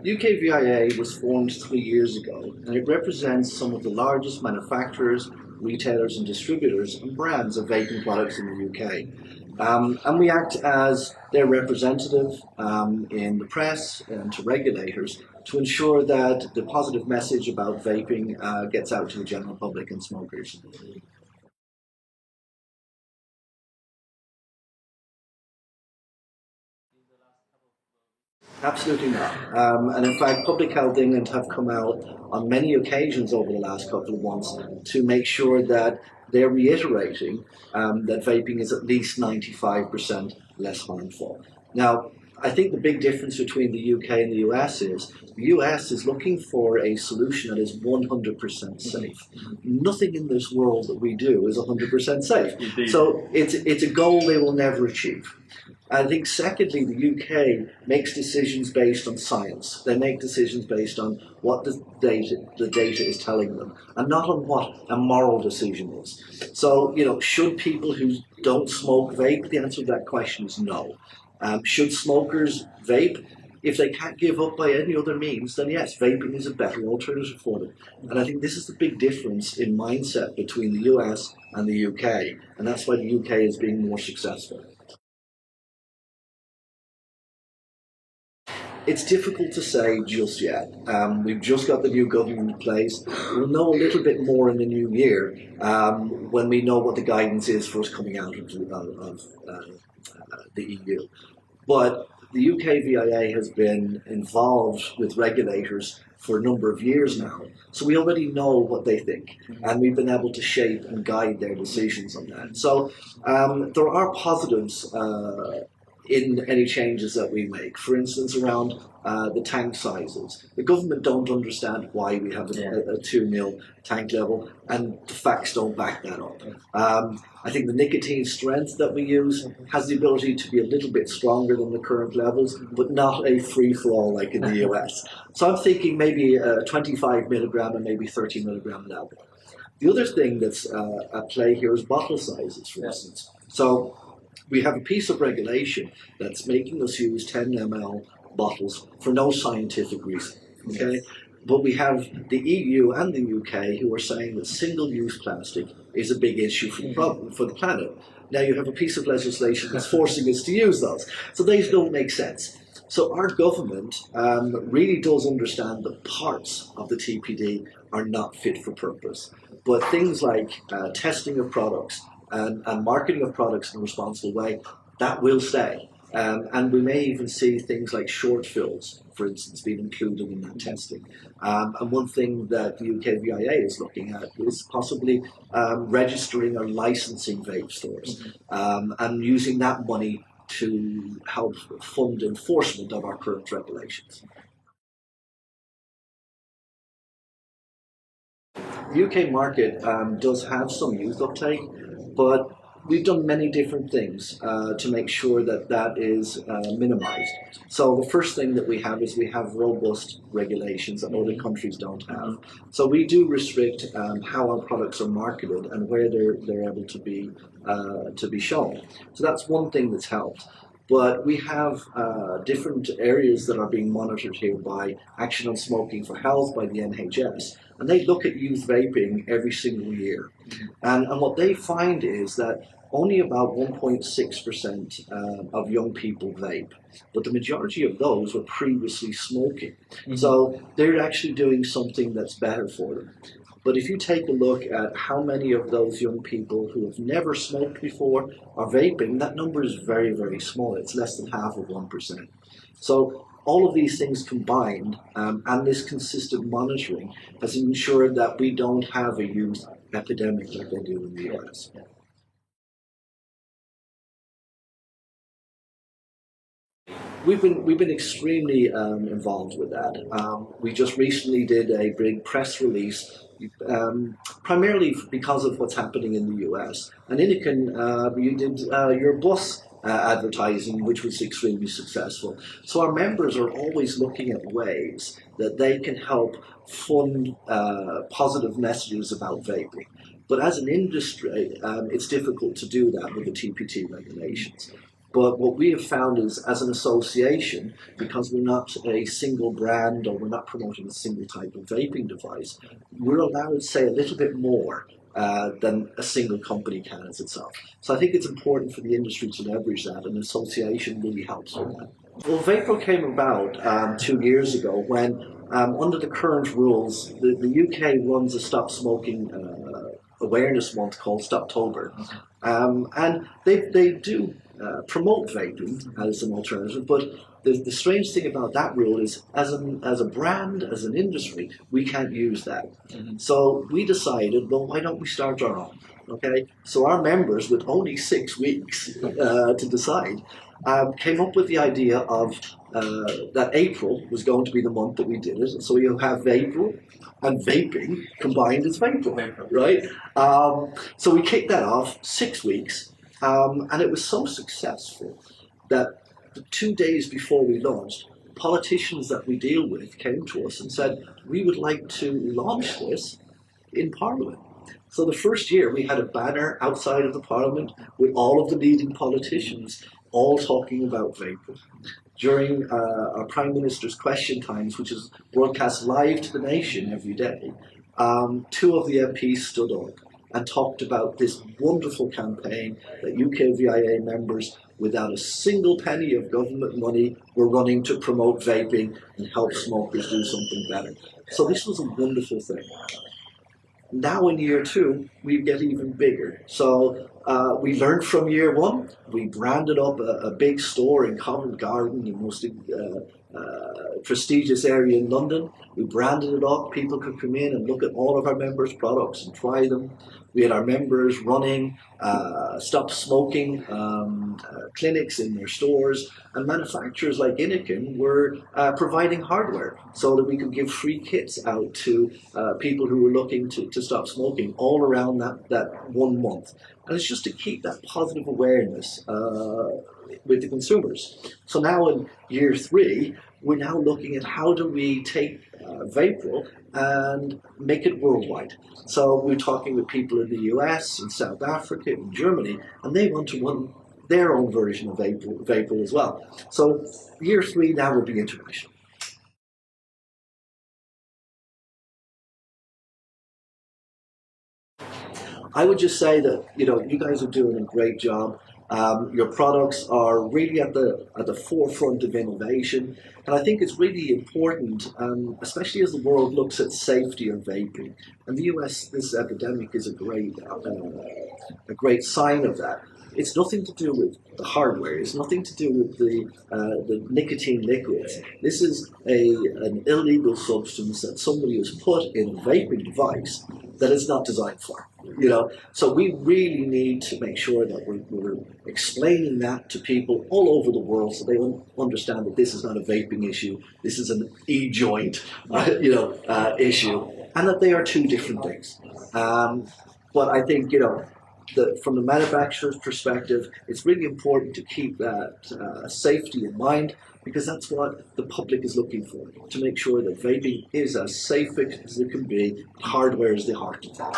UKVIA was formed 3 years ago, and it represents some of the largest manufacturers, retailers and distributors and brands of vaping products in the UK. And we act as their representative in the press and to regulators to ensure that the positive message about vaping gets out to the general public and smokers. Absolutely not. And in fact, Public Health England have come out on many occasions over the last couple of months to make sure that they're reiterating that vaping is at least 95% less harmful. Now, I think the big difference between the UK and the US is the US is looking for a solution that is 100% safe. Nothing in this world that we do is 100% safe. Indeed. So it's a goal they will never achieve. I think secondly, the UK makes decisions based on science. They make decisions based on what the data is telling them, and not on what a moral decision is. So, should people who don't smoke vape? The answer to that question is no. Should smokers vape? If they can't give up by any other means, then yes, vaping is a better alternative for them. And I think this is the big difference in mindset between the US and the UK, and that's why the UK is being more successful. It's difficult to say just yet. We've just got the new government in place. We'll know a little bit more in the new year when we know what the guidance is for us coming out of the EU. But the UKVIA has been involved with regulators for a number of years now. So we already know what they think, and we've been able to shape and guide their decisions on that. So there are positives in any changes that we make. For instance, around the tank sizes. The government don't understand why we have a 2 mil tank level, and the facts don't back that up. I think the nicotine strength that we use has the ability to be a little bit stronger than the current levels, but not a free-for-all like in the US. So I'm thinking maybe a 25 milligram and maybe 30 milligram level. The other thing that's at play here is bottle sizes, for instance. So we have a piece of regulation that's making us use 10 ml bottles for no scientific reason, okay? But we have the EU and the UK who are saying that single-use plastic is a big issue for the planet. Now you have a piece of legislation that's forcing us to use those. So these don't make sense. So our government really does understand that parts of the TPD are not fit for purpose. But things like testing of products, and marketing of products in a responsible way, that will stay. And we may even see things like short fills, for instance, being included in that testing. And one thing that the UKVIA is looking at is possibly registering or licensing vape stores and using that money to help fund enforcement of our current regulations. The UK market does have some youth uptake, but we've done many different things to make sure that that is minimized. So the first thing that we have is we have robust regulations that other countries don't have. So we do restrict how our products are marketed and where they're able to be shown. So that's one thing that's helped. But we have different areas that are being monitored here by Action on Smoking for Health, by the NHS, and they look at youth vaping every single year. And what they find is that only about 1.6% of young people vape, but the majority of those were previously smoking. So they're actually doing something that's better for them. But if you take a look at how many of those young people who have never smoked before are vaping, that number is very, very small. It's less than half of 1%. So all of these things combined and this consistent monitoring has ensured that we don't have a youth epidemic like they do in the US. We've been extremely involved with that. We just recently did a big press release, primarily because of what's happening in the US. And Innokin, you did your bus advertising, which was extremely successful. So our members are always looking at ways that they can help fund positive messages about vaping. But as an industry, it's difficult to do that with the TPT regulations. But what we have found is, as an association, because we're not a single brand or we're not promoting a single type of vaping device, we're allowed to say a little bit more than a single company can as itself. So I think it's important for the industry to leverage that, and association really helps with that. Well, Vapor came about 2 years ago when, under the current rules, the UK runs a stop smoking awareness month called Stoptober. And they do promote vaping as an alternative, but the strange thing about that rule is, as a brand, as an industry, we can't use that. So we decided, well, why don't we start our own? Okay, so our members, with only 6 weeks to decide, came up with the idea of that April was going to be the month that we did it. So you'll have April and vaping combined as April, right? So we kicked that off 6 weeks, and it was so successful that the 2 days before we launched, politicians that we deal with came to us and said, we would like to launch this in Parliament. So the first year we had a banner outside of the Parliament with all of the leading politicians all talking about vapor. During our Prime Minister's question times, which is broadcast live to the nation every day, 2 of the MPs stood up and talked about this wonderful campaign that UKVIA members, without a single penny of government money, were running to promote vaping and help smokers do something better. So this was a wonderful thing. Now in year 2, we get even bigger. So we learned from year 1. We branded up a big store in Covent Garden, the most prestigious area in London. We branded it up. People could come in and look at all of our members' products and try them. We had our members running stop smoking clinics in their stores, and manufacturers like Innokin were providing hardware so that we could give free kits out to people who were looking to stop smoking all around that 1 month. And it's just to keep that positive awareness with the consumers. So now in year 3, we're now looking at how do we take Vapor and make it worldwide. So we're talking with people in the US, in South Africa, in Germany, and they want to run their own version of Vapor as well. So year 3 now will be international. I would just say that, you guys are doing a great job. Your products are really at the forefront of innovation, and I think it's really important, especially as the world looks at safety of vaping. And the US, this epidemic is a great sign of that. It's nothing to do with the hardware. It's nothing to do with the nicotine liquids. This is an illegal substance that somebody has put in a vaping device that it's not designed for. So we really need to make sure that we're explaining that to people all over the world, so they understand that this is not a vaping issue. This is an e-joint, issue, and that they are 2 different things. But I think, from the manufacturer's perspective, it's really important to keep that safety in mind, because that's what the public is looking for, to make sure that vaping is as safe as it can be. Hardware is the heart of that.